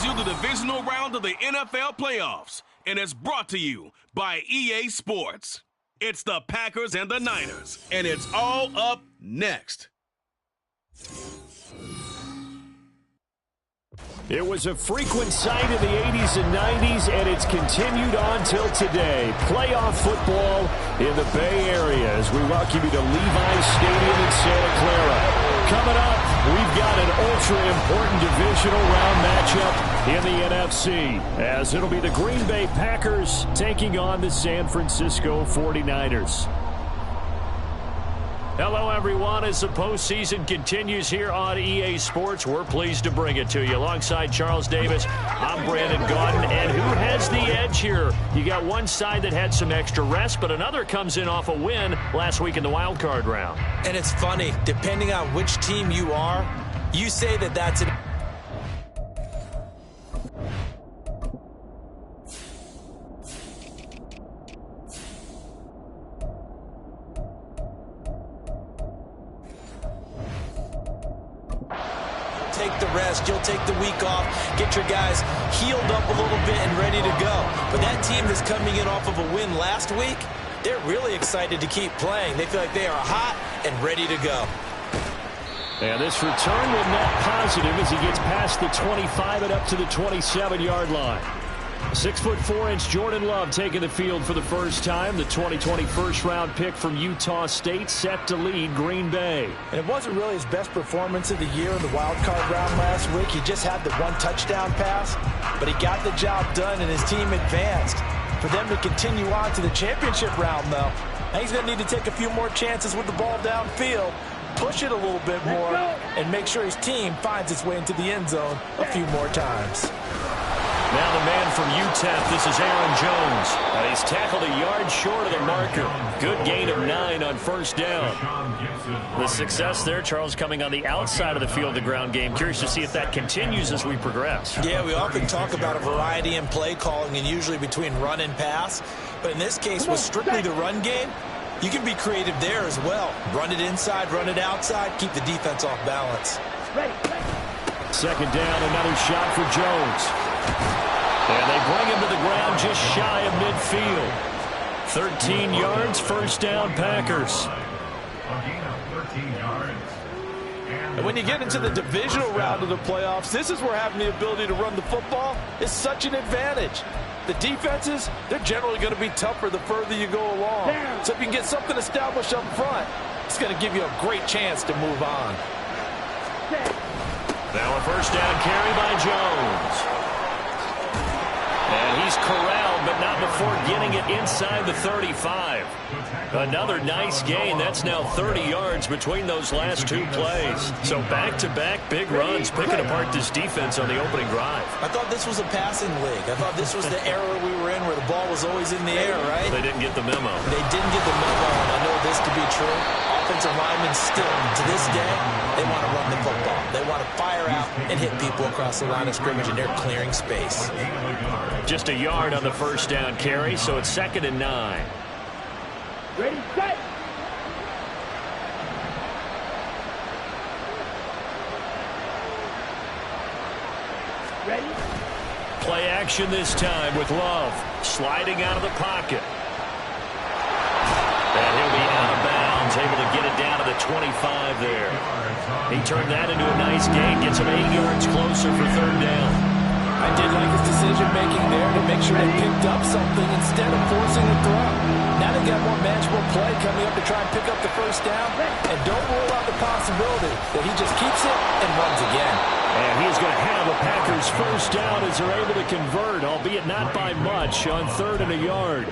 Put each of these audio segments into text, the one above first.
You the divisional round of the NFL playoffs, and it's brought to you by EA Sports. It's the Packers and the Niners, and it's all up next. It was a frequent sight in the 80s and 90s, and it's continued on till today. Playoff football in the Bay Area as we welcome you to Levi's Stadium in Santa Clara. Coming up, we've got an ultra-important divisional round matchup in the NFC, as it'll be the Green Bay Packers taking on the San Francisco 49ers. Hello, everyone. As the postseason continues here on EA Sports, we're pleased to bring it to you. Alongside Charles Davis, I'm Brandon Gaudin. And who has the edge here? You got one side that had some extra rest, but another comes in off a win last week in the wild card round. And it's funny, depending on which team you are, you say that that's an... Take the rest, you'll take the week off, get your guys healed up a little bit and ready to go. But that team that's coming in off of a win last week, they're really excited to keep playing. They feel like they are hot and ready to go. And this return will net positive as he gets past the 25 and up to the 27-yard line. 6'4" Jordan Love taking the field for the first time. The 2020 first-round pick from Utah State set to lead Green Bay. And it wasn't really his best performance of the year in the wild card round last week. He just had the one touchdown pass, but he got the job done and his team advanced. For them to continue on to the championship round, though, he's going to need to take a few more chances with the ball downfield, push it a little bit more, and make sure his team finds its way into the end zone a few more times. Now the man from UTEP, this is Aaron Jones. He's tackled a yard short of the marker. Good gain of 9 on first down. The success there, Charles, coming on the outside of the field, the ground game. Curious to see if that continues as we progress. Yeah, we often talk about a variety in play calling and usually between run and pass. But in this case, with strictly the run game, you can be creative there as well. Run it inside, run it outside, keep the defense off balance. Second down, another shot for Jones. And they bring him to the ground just shy of midfield. 13 yards, first down, Packers. And when you get into the divisional round of the playoffs, this is where having the ability to run the football is such an advantage. The defenses, they're generally going to be tougher the further you go along. So if you can get something established up front, it's going to give you a great chance to move on. Now a first down carry by Jones. And he's corralled, but not before getting it inside the 35. Another nice gain. That's now 30 yards between those last two plays. So back-to-back big runs, picking apart this defense on the opening drive. I thought this was a passing league. I thought this was the era we were in where the ball was always in the air, right? They didn't get the memo. They didn't get the memo, and I know this to be true. Offensive linemen still, to this day, they want to run the football. They want to fire out and hit people across the line of scrimmage, and they're clearing space. Just a yard on the first down carry, so it's 2nd and 9. Ready, set. Ready. Play action this time with Love. Sliding out of the pocket. And he'll be out of bounds, able to get it down to the 25 there. He turned that into a nice gain, gets him 8 yards closer for 3rd down. I did like his decision-making there to make sure they picked up something instead of forcing the throw. Now they got more manageable play coming up to try and pick up the first down. And don't rule out the possibility that he just keeps it and runs again. And he's going to have a Packers first down as they're able to convert, albeit not by much, on 3rd and a yard.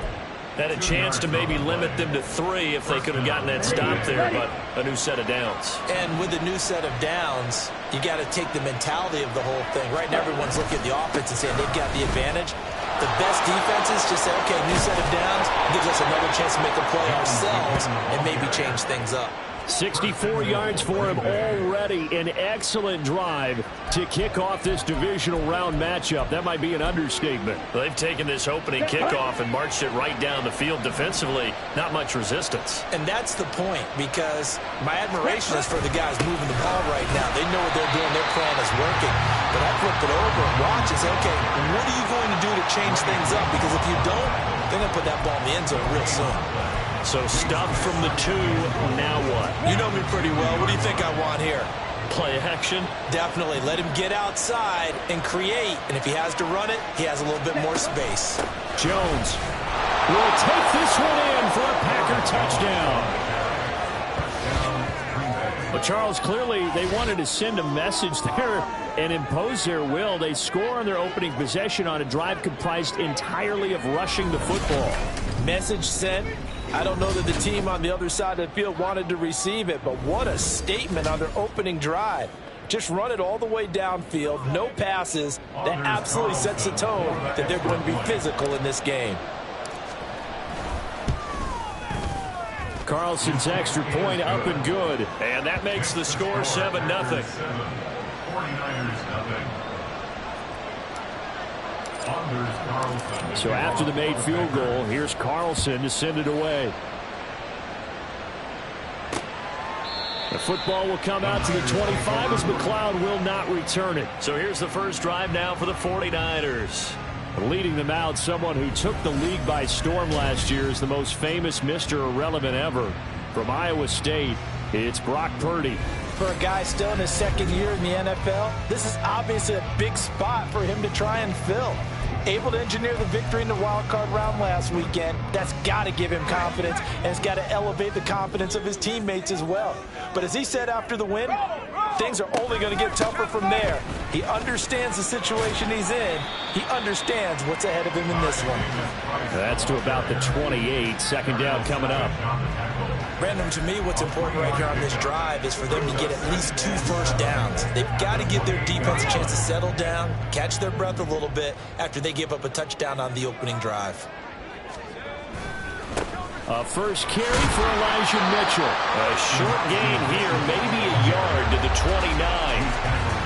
Had a chance to maybe limit them to 3 if they could have gotten that stop there, but a new set of downs. And with a new set of downs, you got to take the mentality of the whole thing. Right now, everyone's looking at the offense and saying they've got the advantage. The best defenses just say, okay, new set of downs gives us another chance to make a play ourselves and maybe change things up. 64 yards for him already. An excellent drive to kick off this divisional round matchup. That might be an understatement. They've taken this opening kickoff and marched it right down the field defensively. Not much resistance. And that's the point, because my admiration is for the guys moving the ball right now. They know what they're doing. Their plan is working. But I flip it over and watch and say, okay, what are you going to do to change things up? Because if you don't, they're going to put that ball in the end zone real soon. So stop from the 2. Now what? You know me pretty well. What do you think I want here? Play action? Definitely. Let him get outside and create. And if he has to run it, he has a little bit more space. Jones will take this one in for a Packer touchdown. But Charles, clearly they wanted to send a message there and impose their will. They score on their opening possession on a drive comprised entirely of rushing the football. Message sent. I don't know that the team on the other side of the field wanted to receive it, but what a statement on their opening drive. Just run it all the way downfield, no passes. That absolutely sets the tone that they're going to be physical in this game. Carlson's extra point up and good. And that makes the score 7-0. So after the made field goal, here's Carlson to send it away. The football will come out to the 25 as McLeod will not return it. So here's the first drive now for the 49ers. Leading them out, someone who took the league by storm last year is the most famous Mr. Irrelevant ever. From Iowa State, it's Brock Purdy. For a guy still in his 2nd year in the NFL, this is obviously a big spot for him to try and fill. Able to engineer the victory in the wild card round last weekend. That's got to give him confidence, and it's got to elevate the confidence of his teammates as well. But as he said after the win, things are only going to get tougher from there. He understands the situation he's in. He understands what's ahead of him in this one. That's to about the 28. 2nd down coming up. Brandon, to me, what's important right here on this drive is for them to get at least 2 first downs. They've got to give their defense a chance to settle down, catch their breath a little bit after they give up a touchdown on the opening drive. A first carry for Elijah Mitchell. A short gain here, maybe a yard to the 29.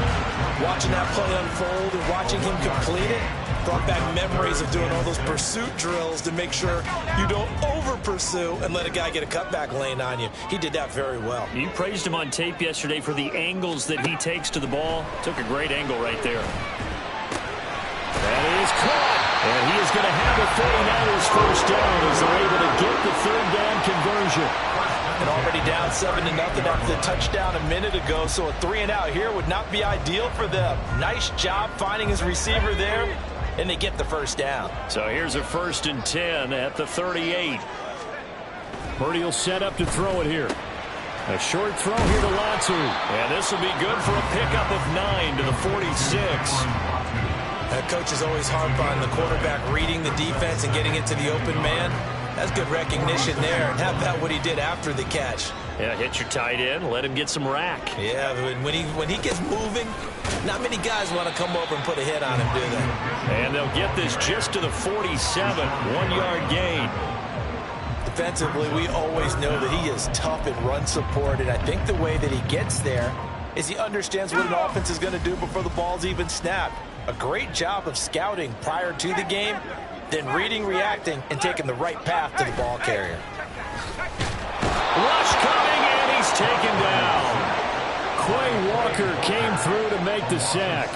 Watching that play unfold and watching him complete it brought back memories of doing all those pursuit drills to make sure you don't over-pursue and let a guy get a cutback lane on you. He did that very well. You praised him on tape yesterday for the angles that he takes to the ball. Took a great angle right there. That is caught. And he is going to have the 49ers first down as they're able to get the 3rd down conversion. And already down 7-0 after the touchdown a minute ago, so a 3-and-out here would not be ideal for them. Nice job finding his receiver there, and they get the first down. So here's a 1st and 10 at the 38. Purdy will set up to throw it here. A short throw here to Latu. And this will be good for a pickup of 9 to the 46. Coach is always harp on the quarterback reading the defense and getting it to the open man. That's good recognition there. And how about what he did after the catch? Yeah, hit your tight end, let him get some rack. Yeah, when he gets moving, not many guys want to come over and put a hit on him, do they? And they'll get this just to the 47, 1-yard gain. The defensively, we always know that he is tough in run support, and I think the way that he gets there is he understands what an offense is going to do before the ball's even snapped. A great job of scouting prior to the game, then reading, reacting, and taking the right path to the ball carrier. Rush coming, and he's taken down. Quay Walker came through to make the sack.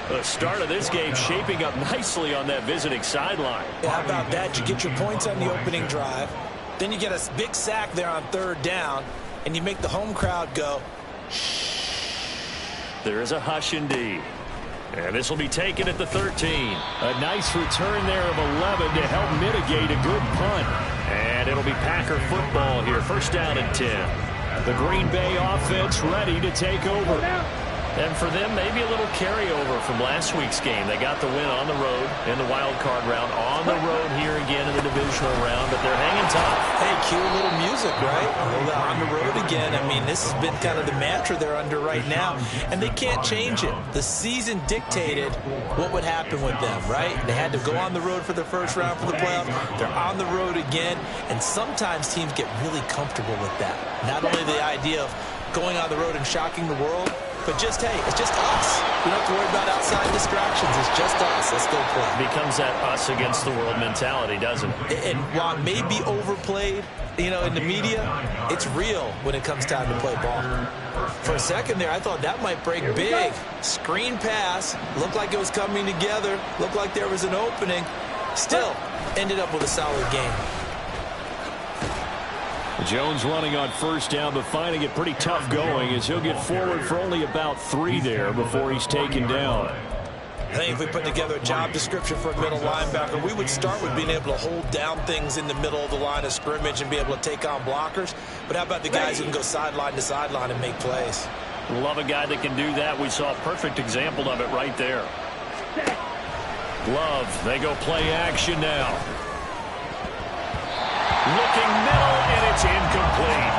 The start of this game shaping up nicely on that visiting sideline. How about that? You get your points on the opening drive, then you get a big sack there on third down, and you make the home crowd go, shh. There is a hush indeed. And this will be taken at the 13. A nice return there of 11 to help mitigate a good punt. And it'll be Packer football here. First down and 10. The Green Bay offense ready to take over. And for them, maybe a little carryover from last week's game. They got the win on the road in the wild card round, on the road here again in the divisional round, but they're hanging tough. Hey, cue a little music, right? On the road again. I mean, this has been kind of the mantra they're under right now, and they can't change it. The season dictated what would happen with them, right? They had to go on the road for the first round for the playoffs. They're on the road again, and sometimes teams get really comfortable with that. Not only the idea of going on the road and shocking the world, but just, hey, it's just us. We don't have to worry about outside distractions. It's just us. Let's go play. Becomes that us against the world mentality, doesn't it? And while it may be overplayed, you know, in the media, it's real when it comes time to play ball. For a second there, I thought that might break big. Screen pass. Looked like it was coming together. Looked like there was an opening. Still, ended up with a solid game. Jones running on first down, but finding it pretty tough going as he'll get forward for only about 3 there before he's taken down. I think if we put together a job description for a middle linebacker, we would start with being able to hold down things in the middle of the line of scrimmage and be able to take on blockers. But how about the guys who can go sideline to sideline and make plays? Love a guy that can do that. We saw a perfect example of it right there. Love, they go play action now. Looking middle, and it's incomplete.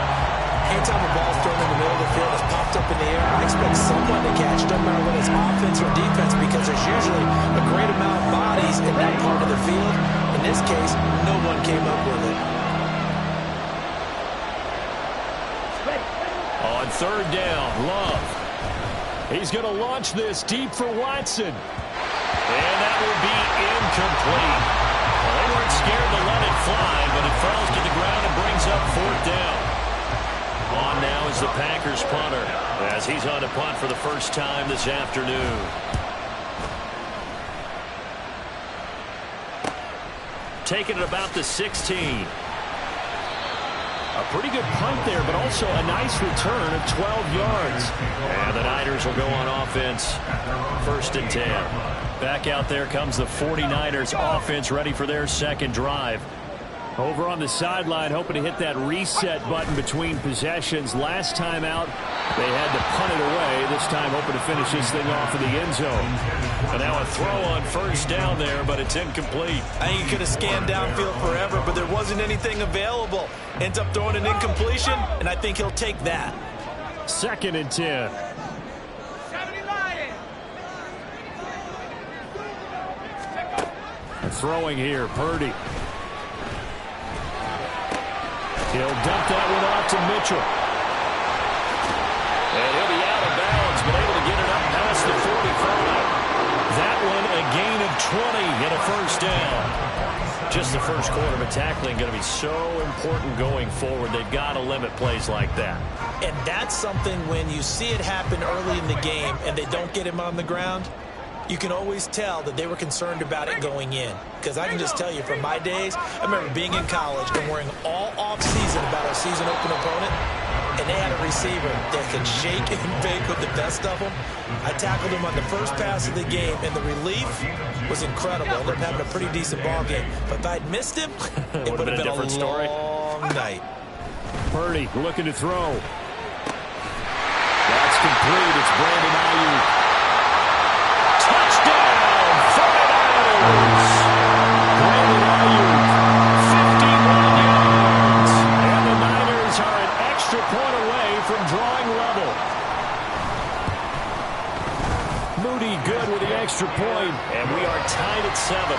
Anytime a ball's thrown in the middle of the field, it's popped up in the air, I expect someone to catch it, no matter whether it's offense or defense, because there's usually a great amount of bodies in that part of the field. In this case, no one came up with it. On third down, Love. He's going to launch this deep for Watson. And that will be incomplete. Well, they weren't scared to let it fly, but it falls to the ground and brings up fourth down. On now is the Packers punter as he's on to punt for the first time this afternoon. Taking it about the 16. A pretty good punt there, but also a nice return of 12 yards. And the Niners will go on offense. First and 10. Back out there comes the 49ers offense ready for their second drive. Over on the sideline, hoping to hit that reset button between possessions. Last time out, they had to punt it away. This time hoping to finish this thing off in the end zone. And now a throw on first down there, but it's incomplete. I think he could have scanned downfield forever, but there wasn't anything available. Ends up throwing an incompletion, and I think he'll take that. Second and 10. Throwing here, Purdy. He'll dump that one off to Mitchell. And he'll be out of bounds, but able to get it up past the 45. That one a gain of 20 and a first down. Just the first quarter, but tackling going to be so important going forward. They've got to limit plays like that. And that's something when you see it happen early in the game and they don't get him on the ground, you can always tell that they were concerned about it going in. Because I can just tell you from my days, I remember being in college and worrying all off-season about our season-open opponent, and they had a receiver that could shake and bake with the best of them. I tackled him on the first pass of the game, and the relief was incredible. I ended up having a pretty decent ball game. But if I'd missed him, it would have been a different story. Long night. Purdy looking to throw. That's complete. It's Brandon Ayuk. Touchdown, 49ers! Brandon Ayuk, 51 yards. And the Niners are an extra point away from drawing level. Moody good with the extra point. And we are tied at 7.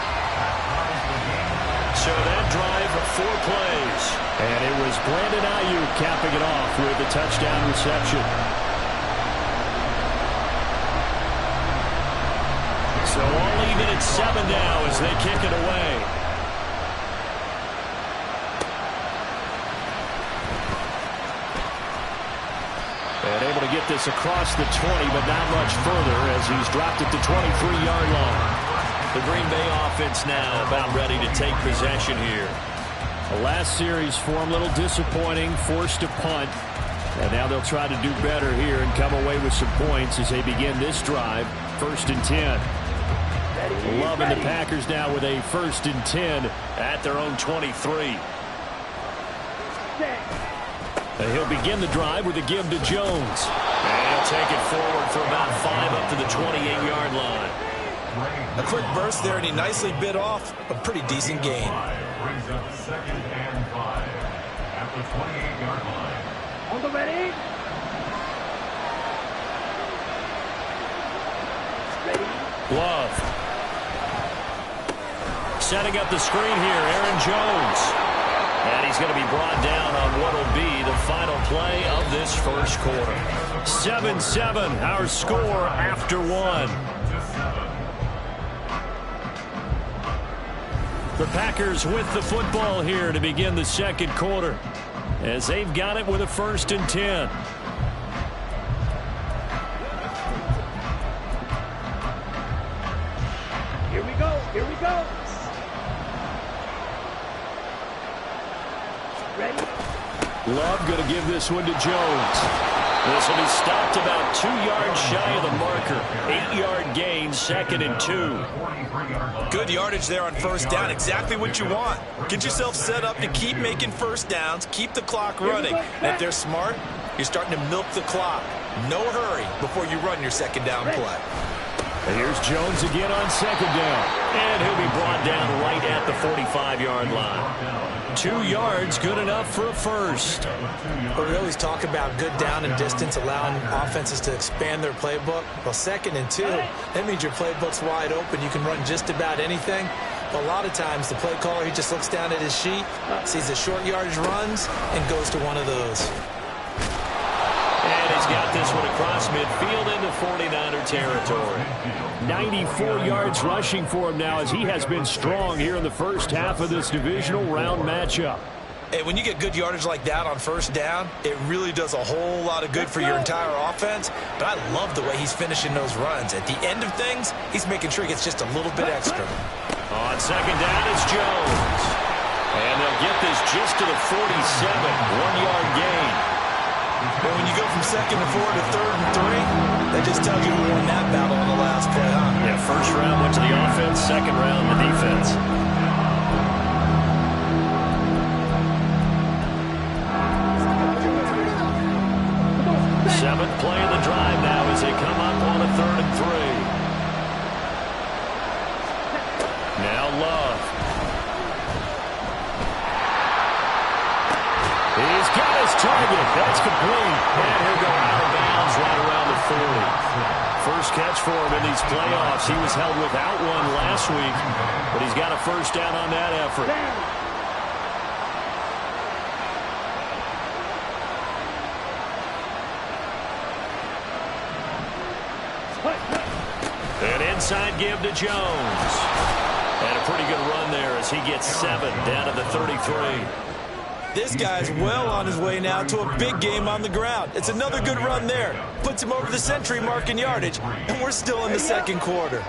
So that drive, 4 plays. And it was Brandon Ayuk capping it off with the touchdown reception. So all even at 7 now as they kick it away. And able to get this across the 20, but not much further as he's dropped it to 23-yard line. The Green Bay offense now about ready to take possession here. The last series for him, a little disappointing, forced a punt. And now they'll try to do better here and come away with some points as they begin this drive. 1st and 10. Love and the Packers now with a 1st and 10 at their own 23. And he'll begin the drive with a give to Jones. And he'll take it forward for about 5 up to the 28-yard line. A quick burst there, and he nicely bit off a pretty decent gain. Brings up 2nd and 5 at the 28-yard line. On the ready. Love. Setting up the screen here, Aaron Jones. And he's going to be brought down on what will be the final play of this first quarter. 7-7, our score after 1. The Packers with the football here to begin the second quarter as they've got it with a 1st and 10. Here we go. Here we go. Ready? Love going to give this one to Jones. This will be stopped about 2 yards shy of the marker. 8-yard gain, 2nd and 2. Good yardage there on 1st down. Exactly what you want. Get yourself set up to keep making 1st downs. Keep the clock running. And if they're smart, you're starting to milk the clock. No hurry before you run your 2nd down play. And here's Jones again on 2nd down. And he'll be brought down right at the 45-yard line. 2 yards, good enough for a first. But we always talk about good down and distance, allowing offenses to expand their playbook. Well, 2nd and 2, that means your playbook's wide open. You can run just about anything. But a lot of times, the play caller, he just looks down at his sheet, sees the short yardage runs, and goes to one of those. And he's got this one across midfield into 49er territory. 94 yards rushing for him now as he has been strong here in the first half of this divisional round matchup. Hey, when you get good yardage like that on 1st down, it really does a whole lot of good for your entire offense. But I love the way he's finishing those runs. At the end of things, he's making sure he gets just a little bit extra. On 2nd down, it's Jones. And they'll get this just to the 47, 1-yard gain. But when you go from 2nd and 4 to 3rd and 3, that just tells you who won that battle on the last play, huh? Yeah, 1st round went to the offense, 2nd round the defense. Seventh play of the drive now as they come up on a 3rd and 3. Now Love. He's got his target. That's complete. And he'll go out of bounds right around the 40. First catch for him in these playoffs. He was held without one last week, but he's got a 1st down on that effort. An inside give to Jones. And a pretty good run there as he gets 7 down to the 33. This guy's well on his way now to a big game on the ground. It's another good run there. Puts him over the century mark in yardage, and we're still in the second quarter.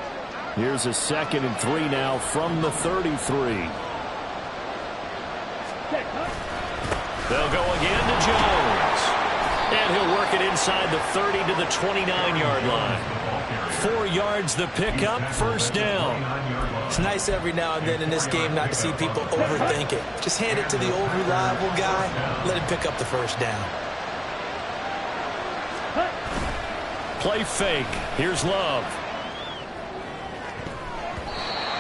Here's a 2nd and 3 now from the 33. They'll go again to Jones. And he'll work it inside the 30 to the 29-yard line. 4 yards the pickup, 1st down. It's nice every now and then in this game not to see people overthink it. Just hand it to the old reliable guy. Let him pick up the 1st down. Play fake. Here's Love.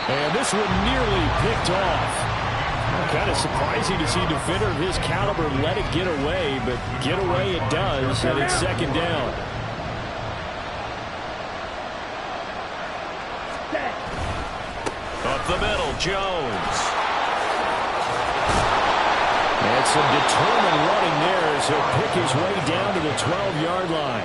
And this one nearly picked off. Kind of surprising to see a defender of his caliber let it get away, but get away it does, and it's 2nd down. Up the middle, Jones. And Some determined running there as he'll pick his way down to the 12-yard line.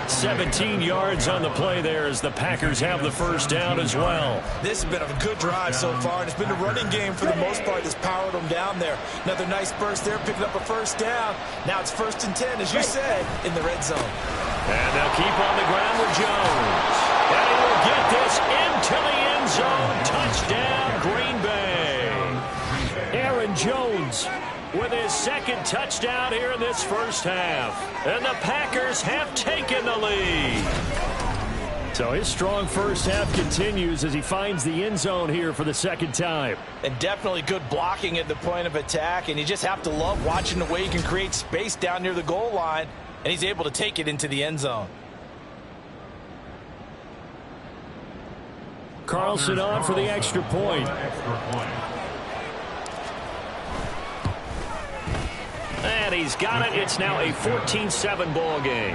17 yards on the play there as the Packers have the first down as well. This has been a good drive so far, and it's been a running game for the most part that's powered them down there. Another nice burst there, picking up a first down. Now it's 1st and 10, as you said, in the red zone. And they'll keep on the ground with Jones. And he will get this into the end zone. Touchdown, Green Bay. Aaron Jones with his second touchdown here in this first half. And the Packers have taken the lead. So his strong first half continues as he finds the end zone here for the second time. And definitely good blocking at the point of attack, and you just have to love watching the way he can create space down near the goal line, and he's able to take it into the end zone. Carlson on for the extra point. And he's got it. It's now a 14-7 ball game.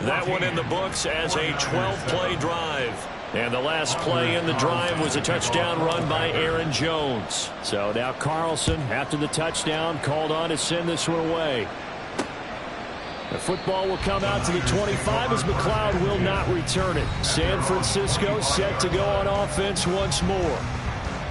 That one in the books as a 12-play drive. And the last play in the drive was a touchdown run by Aaron Jones. So now Carlson, after the touchdown, called on to send this one away. The football will come out to the 25 as McLeod will not return it. San Francisco set to go on offense once more.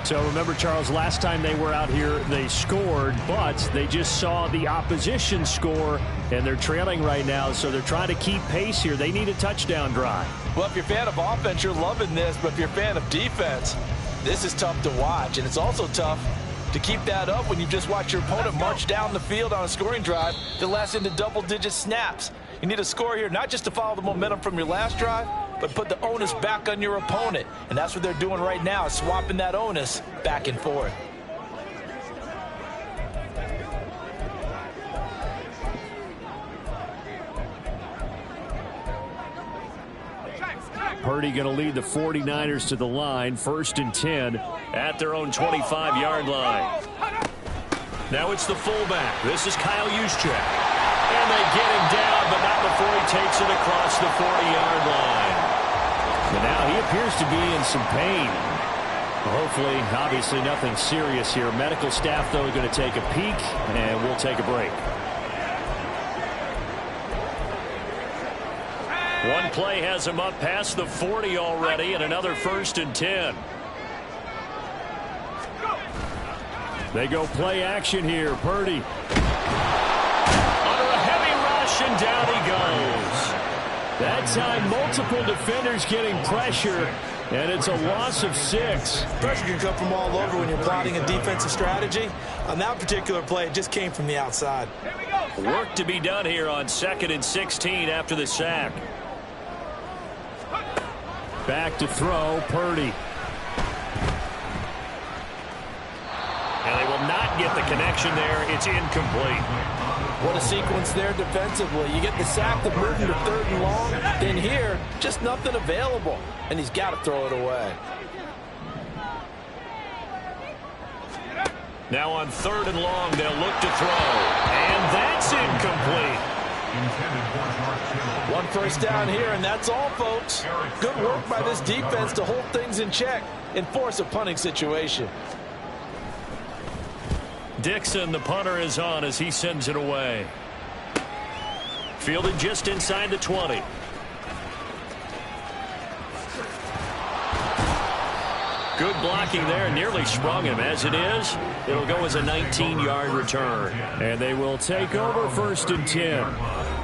So remember, Charles, last time they were out here, they scored, but they just saw the opposition score, and they're trailing right now, so they're trying to keep pace here. They need a touchdown drive. Well, if you're a fan of offense, you're loving this, but if you're a fan of defense, this is tough to watch, and it's also tough to keep that up when you just watch your opponent march down the field on a scoring drive that lasts into double-digit snaps. You need a score here, not just to follow the momentum from your last drive, but put the onus back on your opponent. And that's what they're doing right now, swapping that onus back and forth. Purdy going to lead the 49ers to the line, 1st and 10 at their own 25-yard line. Now it's the fullback. This is Kyle Juszczyk. And they get him down, but not before he takes it across the 40-yard line. But now he appears to be in some pain. Hopefully, obviously nothing serious here. Medical staff, though, are going to take a peek, and we'll take a break. One play has him up past the 40 already, and another 1st and 10. They go play action here. Purdy. Under a heavy rush, and down he goes. That time, multiple defenders getting pressure, and it's a loss of 6. Pressure can come from all over when you're plotting a defensive strategy. On that particular play, it just came from the outside. Work to be done here on 2nd and 16 after the sack. Back to throw, Purdy. And they will not get the connection there. It's incomplete. What a sequence there defensively. You get the sack to move him to 3rd and long. Then here, just nothing available. And he's got to throw it away. Now on 3rd and long, they'll look to throw. And that's incomplete. One first down here, and that's all, folks. Good work by this defense to hold things in check and force a punting situation. Dixon, the punter, is on as he sends it away. Fielded just inside the 20. Good blocking there, nearly sprung him. As it is, it'll go as a 19-yard return. And they will take over 1st and 10.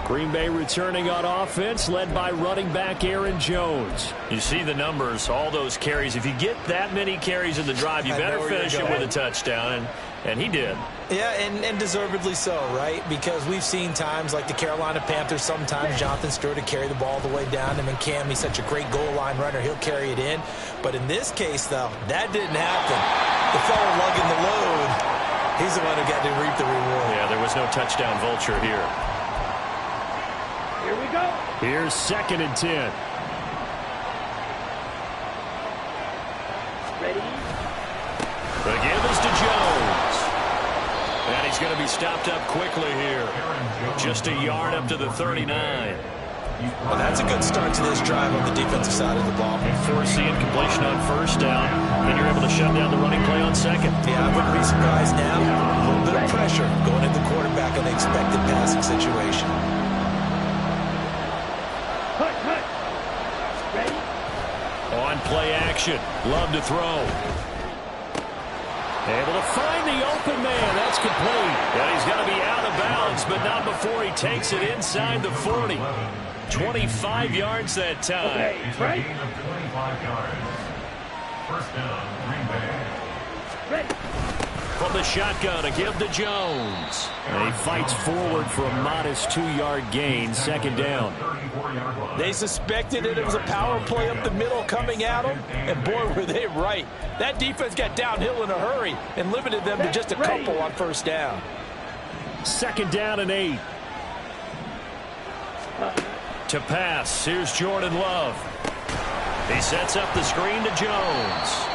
Green Bay returning on offense, led by running back Aaron Jones. You see the numbers, all those carries. If you get that many carries in the drive, you better finish it with a touchdown, and he did. Yeah, and deservedly so, right? Because we've seen times like the Carolina Panthers, sometimes Jonathan Stewart to carry the ball all the way down. I mean, Cam, he's such a great goal line runner. He'll carry it in. But in this case, though, that didn't happen. The fellow lugging the load, he's the one who got to reap the reward. Yeah, there was no touchdown vulture here. Here we go. Here's 2nd and 10. Ready? The give is to Jones. And he's going to be stopped up quickly here. Just a yard up to the 39. Well, that's a good start to this drive on the defensive side of the ball. Force the incompletion on 1st down, and you're able to shut down the running play on 2nd. Yeah, I wouldn't be surprised now. A little bit of pressure going at the quarterback in the expected passing situation. Ready? On play action. Love to throw. Able to find the open man. That's complete. And he's going to be out of bounds, but not before he takes it inside the 40. 25 yards that time. Okay, right? Gain of 25 yards. First down, Green Bay. Ready? From the shotgun, a give to Jones. And he fights forward for a modest 2-yard gain. Second down. They suspected it was a power play up the middle coming at them, and boy, were they right. That defense got downhill in a hurry and limited them to just a couple on first down. Second down and 8. To pass, here's Jordan Love. He sets up the screen to Jones.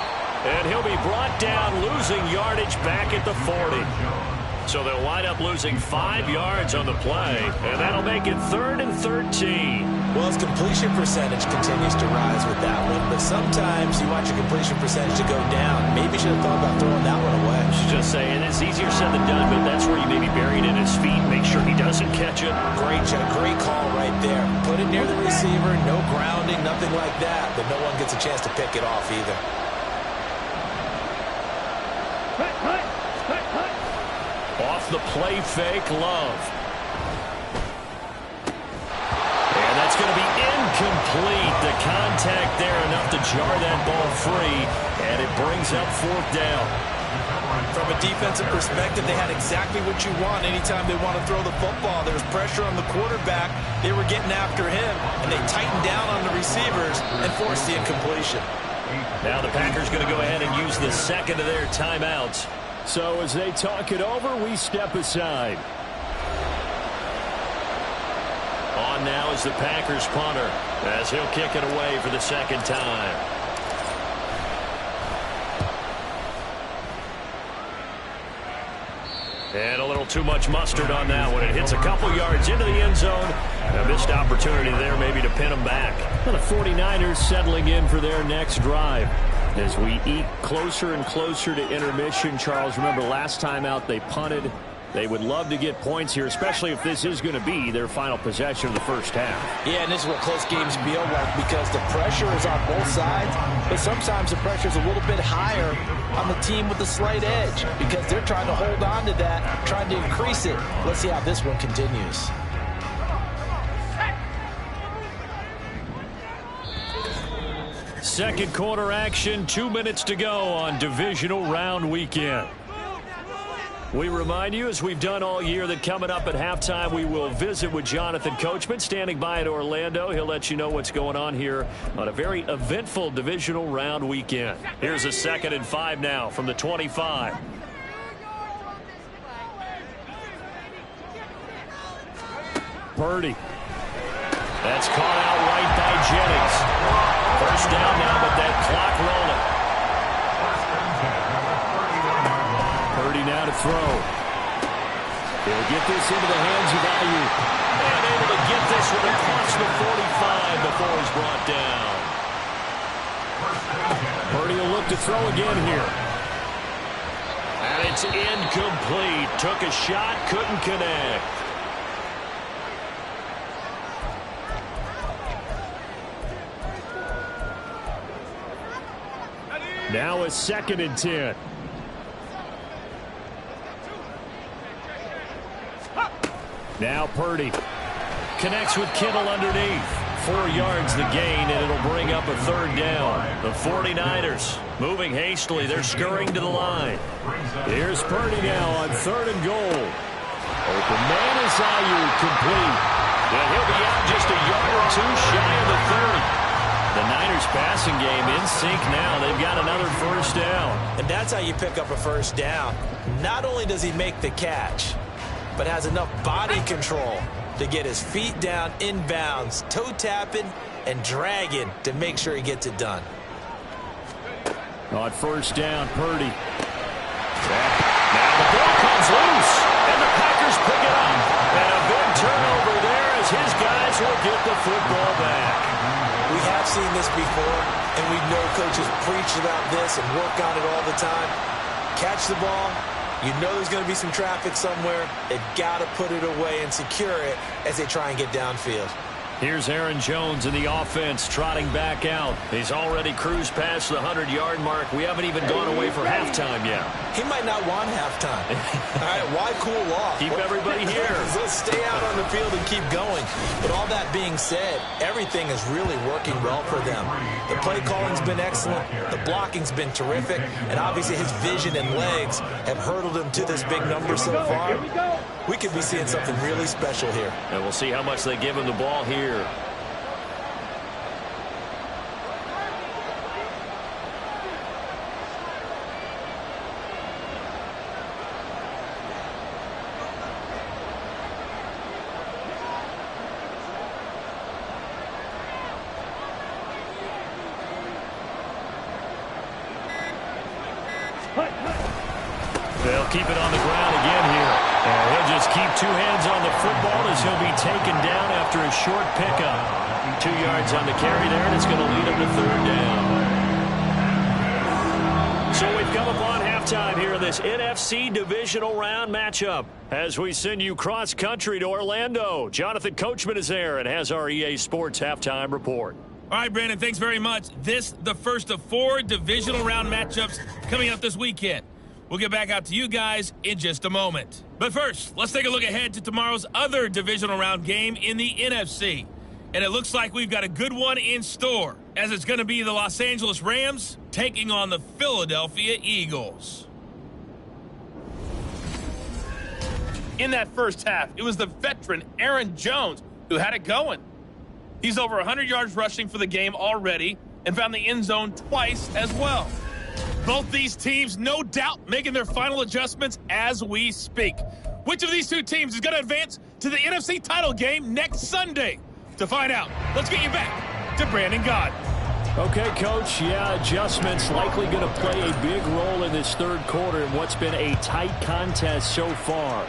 And he'll be brought down, losing yardage back at the 40. So they'll wind up losing 5 yards on the play, and that'll make it 3rd and 13. Well, his completion percentage continues to rise with that one, but sometimes you want your completion percentage to go down. Maybe you should have thought about throwing that one away. I should just say, and it's easier said than done, but that's where you may be buried in his feet. Make sure he doesn't catch it. Great call right there. Put it near the receiver, no grounding, nothing like that, but no one gets a chance to pick it off either. Off the play fake, Love. And that's going to be incomplete. The contact there enough to jar that ball free, and it brings up 4th down. From a defensive perspective, they had exactly what you want anytime they want to throw the football. There was pressure on the quarterback. They were getting after him, and they tightened down on the receivers and forced the incompletion. Now the Packers going to go ahead and use the second of their timeouts. So as they talk it over, we step aside. On now is the Packers punter as he'll kick it away for the second time. And a little too much mustard on that one. It hits a couple yards into the end zone. A missed opportunity there maybe to pin them back. Well, the 49ers settling in for their next drive. As we eat closer and closer to intermission, Charles, remember last time out they punted. They would love to get points here, especially if this is going to be their final possession of the first half. Yeah, and this is what close games feel like because the pressure is on both sides, but sometimes the pressure is a little bit higher on the team with the slight edge because they're trying to hold on to that, trying to increase it. Let's see how this one continues. Second quarter action, 2 minutes to go on divisional round weekend. We remind you, as we've done all year, that coming up at halftime, we will visit with Jonathan Coachman, standing by in Orlando. He'll let you know what's going on here on a very eventful divisional round weekend. Here's a 2nd and 5 now from the 25. Purdy. That's caught out right by Jennings. First down now, but that clock rolling. Purdy now to throw. He'll get this into the hands of Ayuk. And able to get this one across the 45 before he's brought down. Purdy will look to throw again here. And it's incomplete. Took a shot, couldn't connect. Now a 2nd and 10. Now Purdy Connects with Kittle underneath. 4 yards the gain, and it'll bring up a 3rd down. The 49ers moving hastily. They're scurrying to the line. Here's Purdy now on 3rd and goal. Open man is Ayuk, complete. And he'll be out just a yard or two shy of the 30. The Niners passing game in sync now. They've got another first down. And that's how you pick up a first down. Not only does he make the catch, but has enough body control to get his feet down inbounds, toe tapping and dragging to make sure he gets it done. On first down, Purdy. Now the ball comes loose, and the Packers pick it up. And a big turnover there as his guys will get the football back. We have seen this before, and we know coaches preach about this and work on it all the time. Catch the ball, You know there's going to be some traffic somewhere. They've got to put it away and secure it as they try and get downfield. Here's Aaron Jones in the offense, trotting back out. He's already cruised past the 100-yard mark. We haven't even gone away for halftime yet. He might not want halftime. All right, why cool off? Keep everybody here. Let's stay out on the field and keep going. But all that being said, everything is really working well for them. The play calling's been excellent. The blocking's been terrific. And obviously his vision and legs have hurdled him to this big number so far. We could be seeing something really special here. And we'll see how much they give him the ball here. They'll keep it on the ground again here. And he'll just keep two hands on the football as he'll be taken down after a short pickup. 2 yards on the carry there, and it's going to lead him to third down. So we've come upon halftime here in this NFC divisional round matchup. As we send you cross-country to Orlando, Jonathan Coachman is there and has our EA Sports halftime report. All right, Brandon, thanks very much. This, the first of 4 divisional round matchups coming up this weekend. We'll get back out to you guys in just a moment. But first, let's take a look ahead to tomorrow's other divisional round game in the NFC. And it looks like we've got a good one in store, as it's going to be the Los Angeles Rams taking on the Philadelphia Eagles. In that first half, it was the veteran Aaron Jones who had it going. He's over 100 yards rushing for the game already and found the end zone twice as well. Both these teams, no doubt, making their final adjustments as we speak. Which of these two teams is going to advance to the NFC title game next Sunday? To find out, let's get you back to Brandon Gaudin. Okay, Coach. Yeah, adjustments likely going to play a big role in this third quarter in what's been a tight contest so far.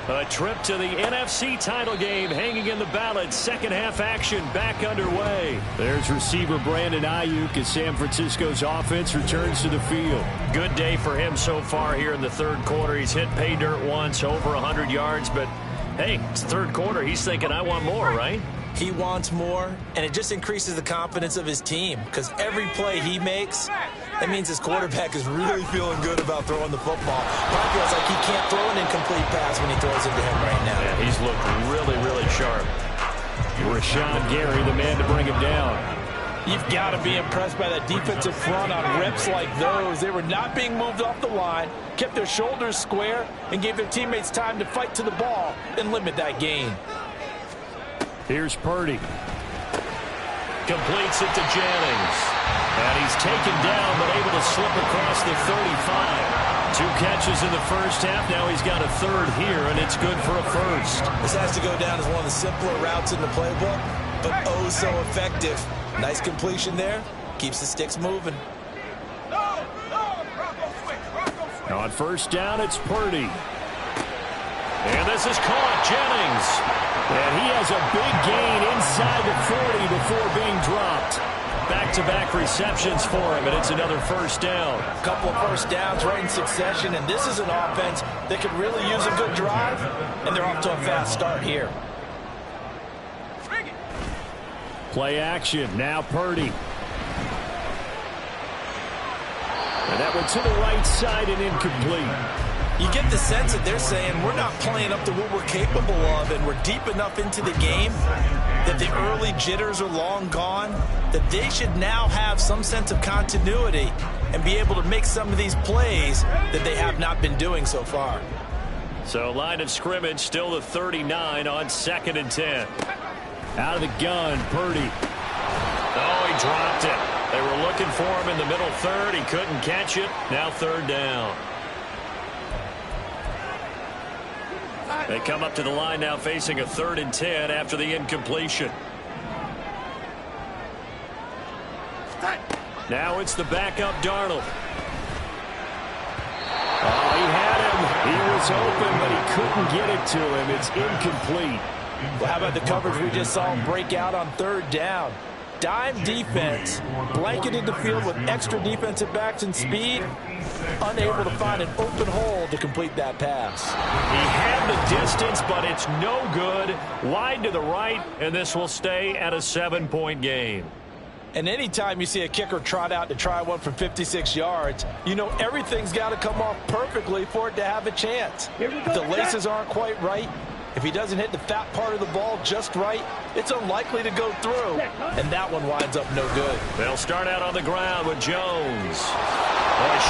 A trip to the NFC title game hanging in the balance. Second half action back underway. There's receiver Brandon Ayuk as San Francisco's offense returns to the field. Good day for him so far here in the third quarter. He's hit pay dirt once, over 100 yards. But, hey, it's third quarter. He's thinking, I want more, right? He wants more, and it just increases the confidence of his team because every play he makes, that means his quarterback is really feeling good about throwing the football. Probably feels like he can't throw an incomplete pass when he throws it to him right now. Yeah, he's looked really, really sharp. Rashawn Gary, the man to bring him down. You've got to be impressed by that defensive front on reps like those. They were not being moved off the line, kept their shoulders square, and gave their teammates time to fight to the ball and limit that gain. Here's Purdy. Completes it to Jennings. And he's taken down, but able to slip across the 35. 2 catches in the first half. Now he's got a third here, and it's good for a first. This has to go down as one of the simpler routes in the playbook, but oh so effective. Nice completion there. Keeps the sticks moving. On first down, it's Purdy. And this is caught. Jennings. And he has a big gain inside the 40 before being dropped. Back-to-back receptions for him, and it's another first down. A couple of first downs right in succession, and this is an offense that could really use a good drive, and they're off to a fast start here. Play action. Now Purdy. And that went to the right side and incomplete. You get the sense that they're saying we're not playing up to what we're capable of, and we're deep enough into the game that the early jitters are long gone, that they should now have some sense of continuity and be able to make some of these plays that they have not been doing so far. So line of scrimmage still the 39 on 2nd and 10. Out of the gun, Purdy. Oh, he dropped it. They were looking for him in the middle third. He couldn't catch it. Now third down. They come up to the line now facing a 3rd and 10 after the incompletion. Now it's the backup Darnold. Oh, he had him. He was open, but he couldn't get it to him. It's incomplete. Well, how about the coverage we just saw him break out on 3rd down? Dime defense, blanketed the field with extra defensive backs and speed. unable to find an open hole to complete that pass. He had the distance, but it's no good. Wide to the right, and this will stay at a 7-point game. And anytime you see a kicker trot out to try one from 56 yards, you know everything's got to come off perfectly for it to have a chance. If the laces aren't quite right, if he doesn't hit the fat part of the ball just right, it's unlikely to go through. And that one winds up no good. They'll start out on the ground with Jones.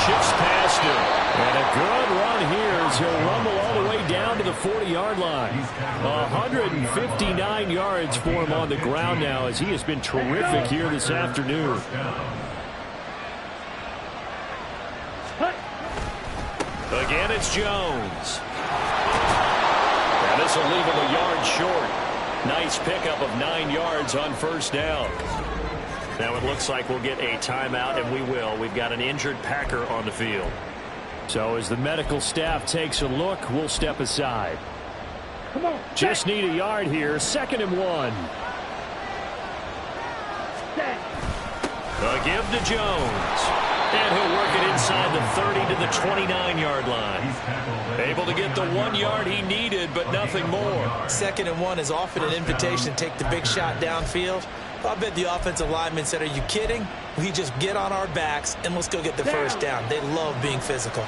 Shifts past him. And a good run here as he'll rumble all the way down to the 40-yard line. 159 yards for him on the ground now as he has been terrific here this afternoon. Again, it's Jones. And this will leave him a yard short. Nice pickup of 9 yards on first down. Now it looks like we'll get a timeout, and we will. We've got an injured Packer on the field. So as the medical staff takes a look, we'll step aside. Come on. Just need a yard here. 2nd and 1. A give to Jones. And he'll work it inside the 30 to the 29-yard line. Able to get the 1 yard he needed, but nothing more. 2nd and 1 is often an invitation to take the big shot downfield. I bet the offensive lineman said, "Are you kidding? We just get on our backs and let's go get the first down." They love being physical.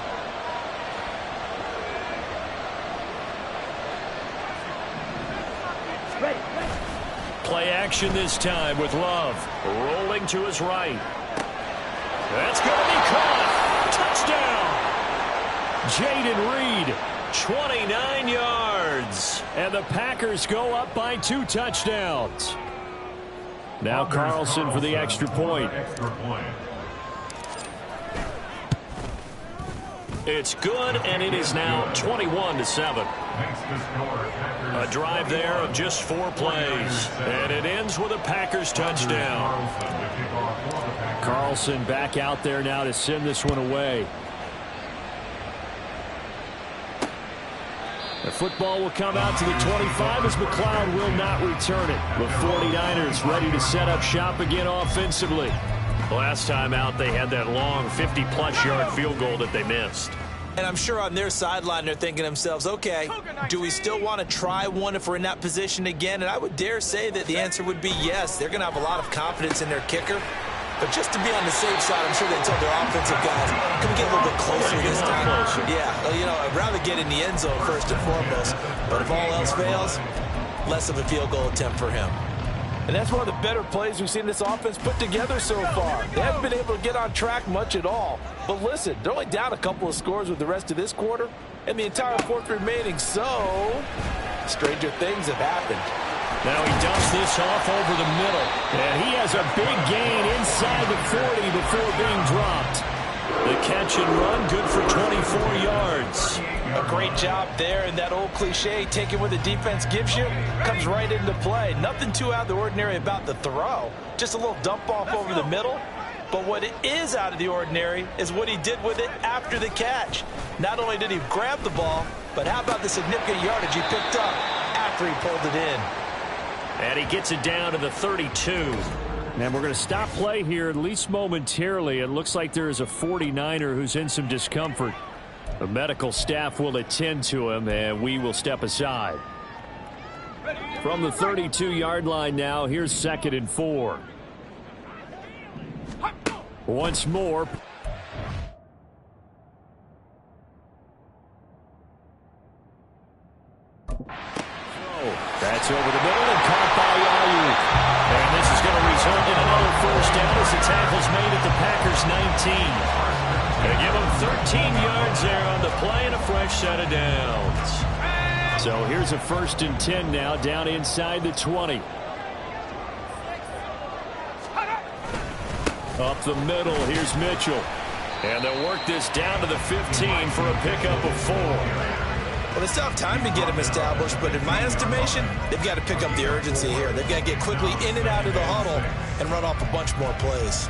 Play action this time with Love. Rolling to his right. That's going to be caught. Touchdown. Jayden Reed. 29 yards. And the Packers go up by 2 touchdowns. Now Carlson for the extra point. It's good, and it is now 21-7. A drive there of just 4 plays. And it ends with a Packers touchdown. Carlson back out there now to send this one away. The football will come out to the 25 as McLeod will not return it. The 49ers ready to set up shop again offensively. Last time out, they had that long 50-plus yard field goal that they missed. And I'm sure on their sideline they're thinking to themselves, okay, do we still want to try one if we're in that position again? And I would dare say that the answer would be yes. They're going to have a lot of confidence in their kicker. But just to be on the safe side, I'm sure they told their offensive guys, can we get a little bit closer this time? Yeah, you know, I'd rather get in the end zone first and foremost. But if all else fails, less of a field goal attempt for him. And that's one of the better plays we've seen this offense put together so far. They haven't been able to get on track much at all. But listen, they're only down a couple of scores with the rest of this quarter and the entire fourth remaining. So, stranger things have happened. Now he dumps this off over the middle. And he has a big gain inside the 40 before being dropped. The catch and run, good for 24 yards. A great job there, and that old cliche, taking what the defense gives you, comes right into play. Nothing too out of the ordinary about the throw. Just a little dump off over the middle. But what it is out of the ordinary is what he did with it after the catch. Not only did he grab the ball, but how about the significant yardage he picked up after he pulled it in. And he gets it down to the 32. And we're going to stop play here, at least momentarily. It looks like there is a 49er who's in some discomfort. The medical staff will attend to him, and we will step aside. From the 32-yard line now, here's 2nd and 4. Once more. That's over the middle and caught by Ayuk. And this is going to result in another first down as the tackle's made at the Packers' 19. They give them 13 yards there on the play and a fresh set of downs. So here's a 1st and 10 now down inside the 20. Up the middle, here's Mitchell. And they'll work this down to the 15 for a pickup of 4. Well, they still have time to get him established, but in my estimation, they've got to pick up the urgency here. They've got to get quickly in and out of the huddle and run off a bunch more plays.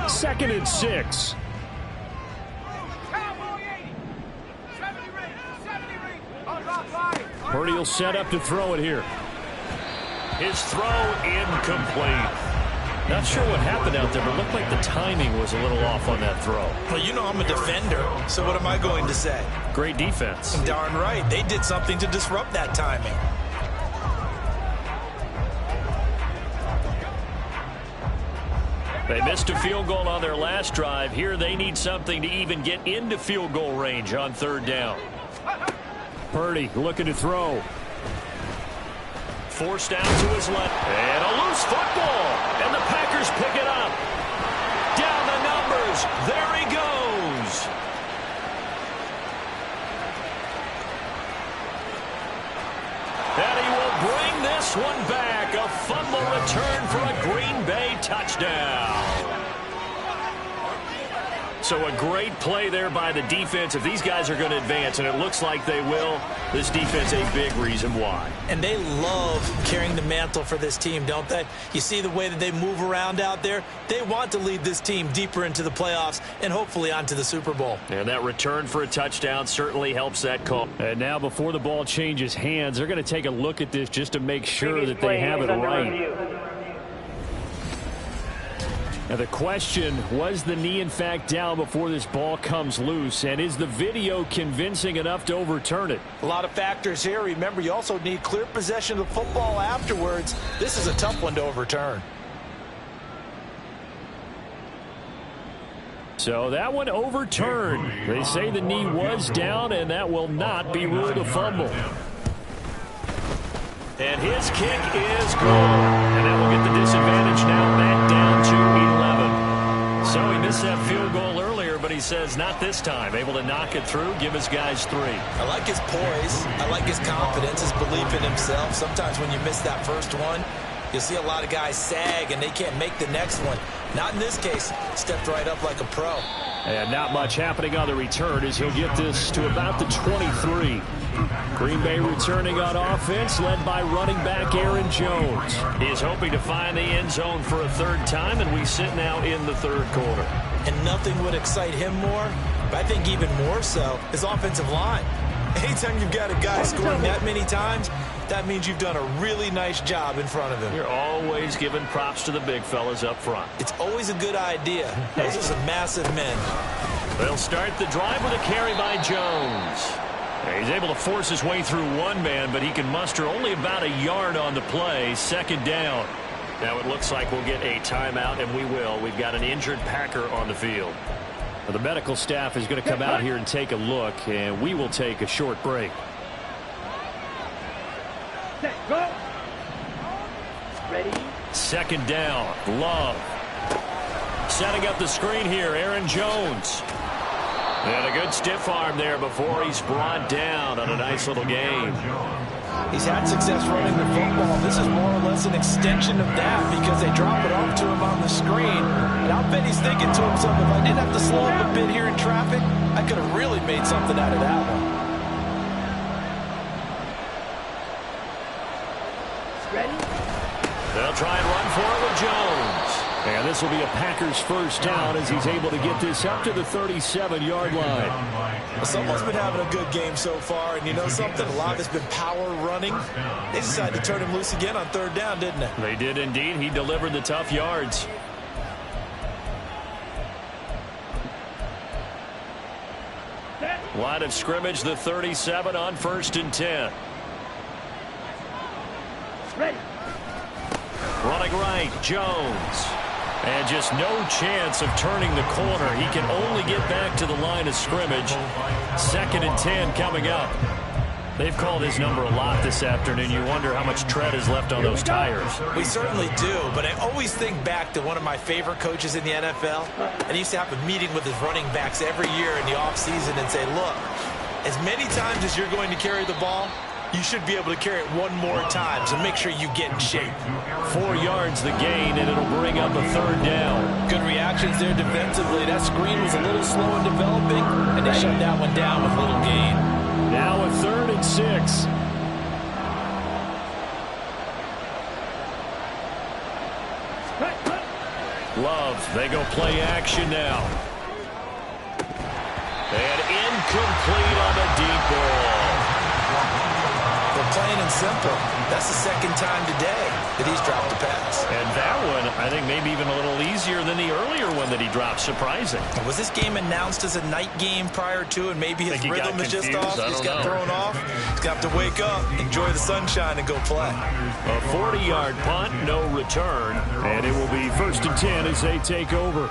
Second and 6. Purdy will set up to throw it here. His throw incomplete. Not sure what happened out there, but it looked like the timing was a little off on that throw. Well, you know I'm a defender, so what am I going to say? Great defense. Darn right. They did something to disrupt that timing. They missed a field goal on their last drive. Here they need something to even get into field goal range on third down. Purdy looking to throw. Forced down to his left. And a loose football. And the Packers pick it up. Down the numbers. There he goes. And he will bring this one back. A fumble return for a Green Bay touchdown. So a great play there by the defense. If these guys are going to advance, and it looks like they will, this defense a big reason why. And they love carrying the mantle for this team, don't they? You see the way that they move around out there? They want to lead this team deeper into the playoffs and hopefully onto the Super Bowl. And that return for a touchdown certainly helps that call. And now before the ball changes hands, they're going to take a look at this just to make sure that they have it right. Now the question, was the knee in fact down before this ball comes loose? And is the video convincing enough to overturn it? A lot of factors here. Remember, you also need clear possession of the football afterwards. This is a tough one to overturn. So that one overturned. They say the knee was down, and that will not be ruled a fumble. And his kick is good. And that will get the disadvantage now back down to 11. So he missed that field goal earlier, but he says not this time. Able to knock it through, give his guys 3. I like his poise. I like his confidence, his belief in himself. Sometimes when you miss that first one, you'll see a lot of guys sag and they can't make the next one. Not in this case. Stepped right up like a pro. And not much happening on the return as he'll get this to about the 23. Green Bay returning on offense, led by running back Aaron Jones. He's hoping to find the end zone for a third time, and we sit now in the third quarter. And nothing would excite him more, but I think even more so, his offensive line. Anytime you've got a guy scoring that many times, that means you've done a really nice job in front of him. You're always giving props to the big fellas up front. It's always a good idea. Those are some massive men. They'll start the drive with a carry by Jones. He's able to force his way through one man, but he can muster only about a yard on the play. Second down. Now it looks like we'll get a timeout, and we will. We've got an injured Packer on the field. Well, the medical staff is going to come out here and take a look, and we will take a short break. Set, go. Ready. Second down. Love. Setting up the screen here, Aaron Jones. And a good stiff arm there before he's brought down on a nice little gain. He's had success running the football. This is more or less an extension of that because they drop it off to him on the screen. And I'll bet he's thinking to himself, if I didn't have to slow up a bit here in traffic, I could have really made something out of that one. Ready. They'll try and run for it with Jones. And this will be a Packers first down as he's able to get this up to the 37-yard line. Well, someone's been having a good game so far, and you know something? A lot of it's been power running. They decided to turn him loose again on third down, didn't they? They did indeed. He delivered the tough yards. Line of scrimmage, the 37 on 1st and 10. Ready. Running right, Jones. And just no chance of turning the corner. He can only get back to the line of scrimmage. 2nd and 10 coming up. They've called his number a lot this afternoon. You wonder how much tread is left on those tires. We certainly do, but I always think back to one of my favorite coaches in the NFL. And he used to have a meeting with his running backs every year in the offseason and say, look, as many times as you're going to carry the ball, you should be able to carry it one more time, so make sure you get in shape. 4 yards the gain, and it'll bring up a third down. Good reactions there defensively. That screen was a little slow in developing, and they shut that one down with a little gain. Now a 3rd and 6. Love, they go play action now. And incomplete on the deep ball. The plain and simple. That's the second time today that he's dropped a pass. And that one, I think, maybe even a little easier than the earlier one that he dropped. Surprising. Was this game announced as a night game prior to, and maybe his rhythm is just off? He's got thrown off. He's got to wake up, enjoy the sunshine, and go play. A 40-yard punt, no return, and it will be 1st and 10 as they take over.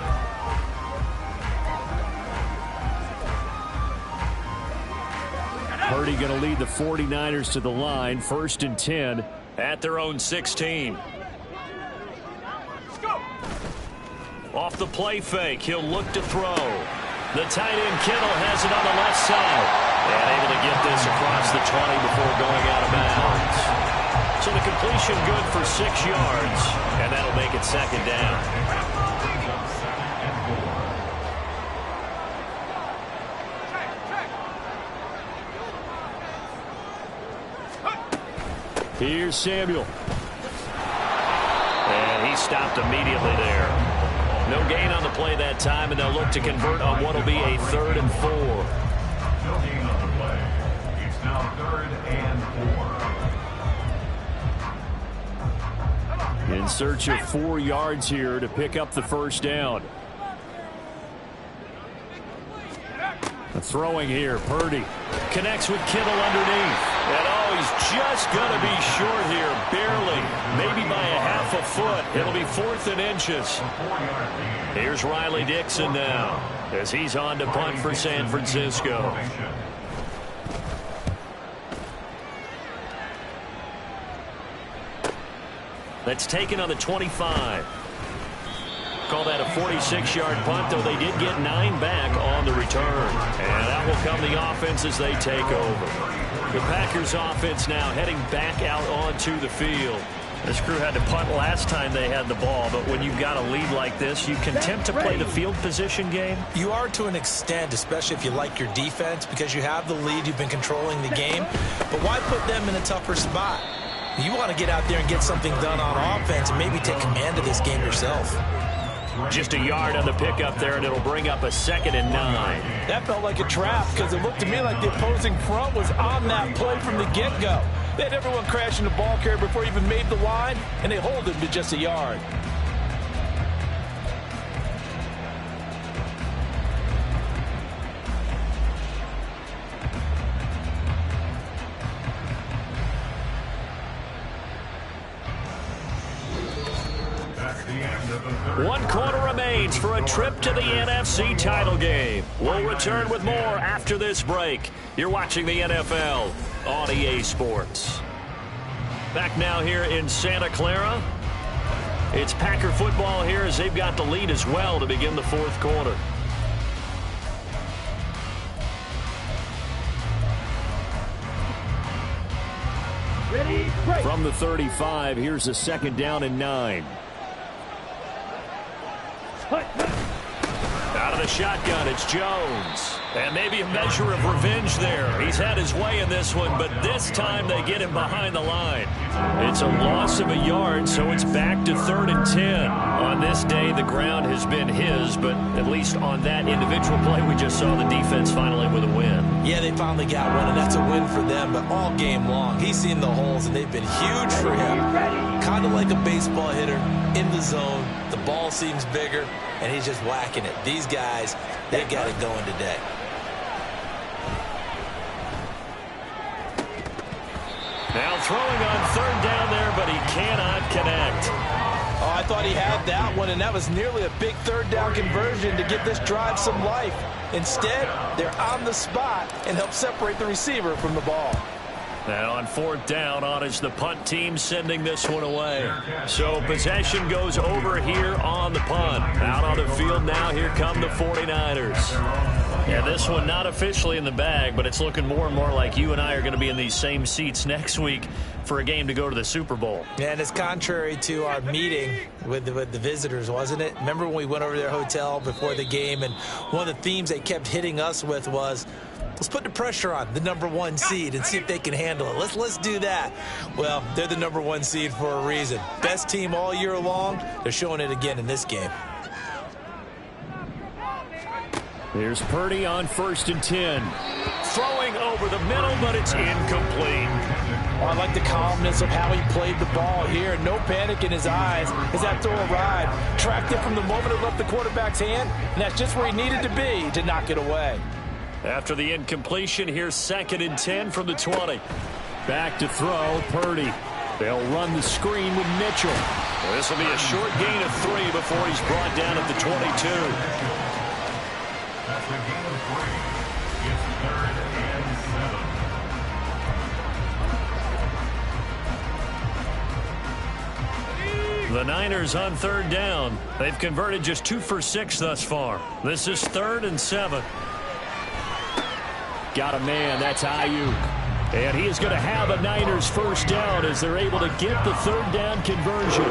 Purdy going to lead the 49ers to the line, 1st and 10 at their own 16. Off the play fake, he'll look to throw. The tight end Kittle has it on the left side. And able to get this across the 20 before going out of bounds. So the completion good for 6 yards, and that'll make it 2nd down. Here's Samuel. And he stopped immediately there. No gain on the play that time, and they'll look to convert on what will be a 3rd and 4. No gain on the play. It's now 3rd and 4. In search of 4 yards here to pick up the 1st down. Throwing here, Purdy. Connects with Kittle underneath. And he's just going to be short here, barely. Maybe by a half a foot. It'll be 4th and inches. Here's Riley Dixon now as he's on to punt for San Francisco. That's taken on the 25. Call that a 46-yard punt, though they did get 9 back on the return. And that will come the offense as they take over. The Packers offense now heading back out onto the field. This crew had to punt last time they had the ball, but when you've got a lead like this, you can tempt to play the field position game. You are to an extent, especially if you like your defense, because you have the lead, you've been controlling the game. But why put them in a tougher spot? You want to get out there and get something done on offense and maybe take command of this game yourself. Just a yard on the pickup there, and it'll bring up a 2nd and 9. That felt like a trap because it looked to me like the opposing front was on that play from the get-go. They had everyone crashing the ball carrier before he even made the line, and they hold him to just a yard. One quarter remains for a trip to the NFC title game. We'll return with more after this break. You're watching the NFL on EA Sports. Back now here in Santa Clara. It's Packer football here as they've got the lead as well to begin the 4th quarter. Ready, break. From the 35, here's a 2nd down and 9. Out of the shotgun, it's Jones. And maybe a measure of revenge there. He's had his way in this one, but this time they get him behind the line. It's a loss of a yard, so it's back to 3rd and 10. On this day, the ground has been his, but at least on that individual play, we just saw the defense finally with a win. Yeah, they finally got one, and that's a win for them, but all game long, he's seen the holes, and they've been huge for him. Kind of like a baseball hitter in the zone. The ball seems bigger, and he's just whacking it. These guys, they got it going today. Now throwing on 3rd down there, but he cannot connect. Oh, I thought he had that one, and that was nearly a big 3rd down conversion to give this drive some life. Instead, they're on the spot and help separate the receiver from the ball. And on 4th down, on is the punt team sending this one away. So possession goes over here on the punt. Out on the field now, here come the 49ers. Yeah, this one not officially in the bag, but it's looking more and more like you and I are going to be in these same seats next week for a game to go to the Super Bowl. And it's contrary to our meeting with the visitors, wasn't it? Remember when we went over to their hotel before the game, and one of the themes they kept hitting us with was, let's put the pressure on the #1 seed and see if they can handle it. Let's do that. Well, they're the #1 seed for a reason. Best team all year long. They're showing it again in this game. Here's Purdy on 1st and 10. Throwing over the middle, but it's incomplete. I like the calmness of how he played the ball here. No panic in his eyes as that throw arrived. Tracked it from the moment it left the quarterback's hand, and that's just where he needed to be to knock it away. After the incompletion, here's 2nd and 10 from the 20. Back to throw, Purdy. They'll run the screen with Mitchell. This will be a short gain of 3 before he's brought down at the 22. That's a gain of 3. It's 3rd and 7. The Niners on 3rd down. They've converted just 2 for 6 thus far. This is 3rd and 7. Got a man, that's Ayuk. And he is going to have a Niners first down as they're able to get the 3rd down conversion.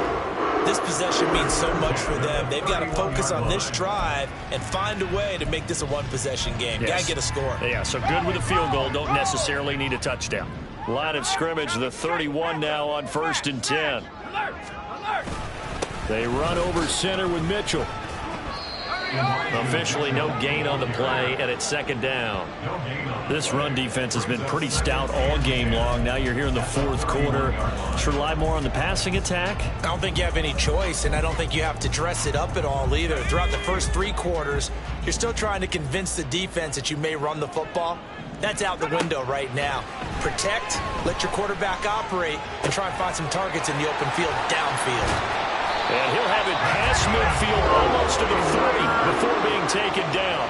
This possession means so much for them. They've got to focus on this drive and find a way to make this a one-possession game. Yes. Got to get a score. Yeah, so good with a field goal. Don't necessarily need a touchdown. Line of scrimmage, the 31 now on 1st and 10. They run over center with Mitchell. Officially no gain on the play, and it's 2nd down. This run defense has been pretty stout all game long. Now you're here in the 4th quarter. Should rely more on the passing attack? I don't think you have any choice, and I don't think you have to dress it up at all either. Throughout the first 3 quarters, you're still trying to convince the defense that you may run the football. That's out the window right now. Protect, let your quarterback operate, and try and find some targets in the open field downfield. And he'll have it past midfield almost to the 30 before being taken down.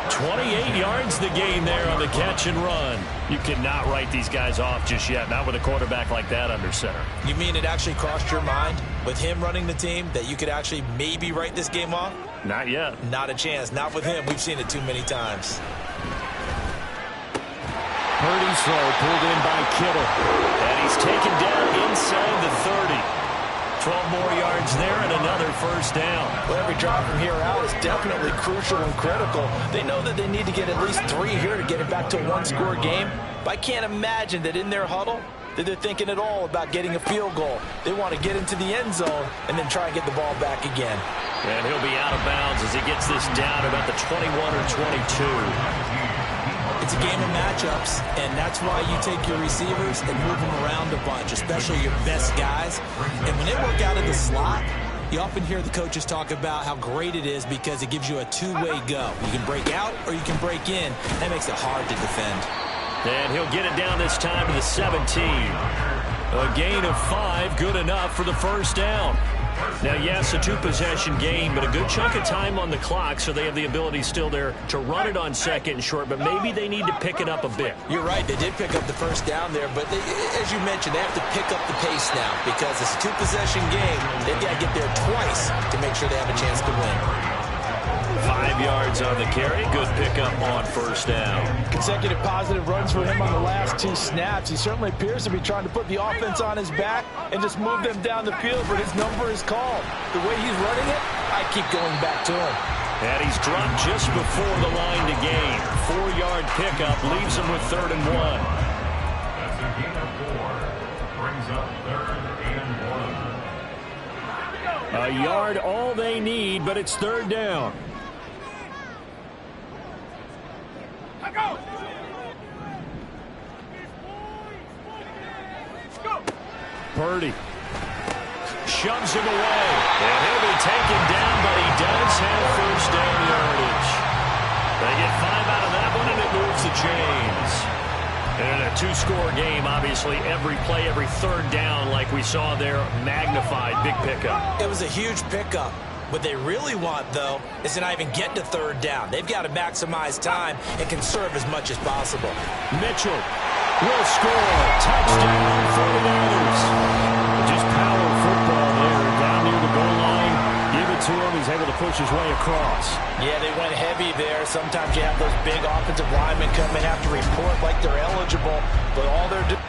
28 yards the gain there on the catch and run. You cannot write these guys off just yet, not with a quarterback like that under center. You mean it actually crossed your mind with him running the team that you could actually maybe write this game off? Not yet. Not a chance. Not with him. We've seen it too many times. Purdy's throw pulled in by Kittle. And he's taken down inside the 30. 12 more yards there and another first down. Well, every drive from here out is definitely crucial and critical. They know that they need to get at least 3 here to get it back to a one-score game. But I can't imagine that in their huddle that they're thinking at all about getting a field goal. They want to get into the end zone and then try and get the ball back again. And he'll be out of bounds as he gets this down about the 21 or 22. It's a game of matchups, and that's why you take your receivers and move them around a bunch, especially your best guys. And when they work out of the slot, you often hear the coaches talk about how great it is because it gives you a two-way go. You can break out or you can break in. That makes it hard to defend. And he'll get it down this time to the 17. A gain of 5, good enough for the first down. Now, yes, a 2-possession game, but a good chunk of time on the clock, so they have the ability still there to run it on 2nd and short, but maybe they need to pick it up a bit. You're right. They did pick up the first down there, but as you mentioned, they have to pick up the pace now because it's a 2-possession game. They've got to get there twice to make sure they have a chance to win. 5 yards on the carry. Good pickup on first down. Consecutive positive runs for him on the last 2 snaps. He certainly appears to be trying to put the offense on his back and just move them down the field, but his number is called. The way he's running it, I keep going back to him. And he's dropped just before the line to gain. 4-yard pickup leaves him with 3rd and 1. That's a gain of 4. Brings up 3rd and 1. A yard all they need, but it's 3rd down. Purdy shoves him away. And he'll be taken down, but he does have first down yardage. They get 5 out of that one, and it moves the chains. And in a 2-score game, obviously, every play, every 3rd down, like we saw there, magnified. Big pickup. It was a huge pickup. What they really want, though, is to not even get to 3rd down. They've got to maximize time and conserve as much as possible. Mitchell will score. Touchdown for the Niners. Just power football there. Down near the goal line. Give it to him. He's able to push his way across. Yeah, they went heavy there. Sometimes you have those big offensive linemen come and have to report like they're eligible, but all they're doing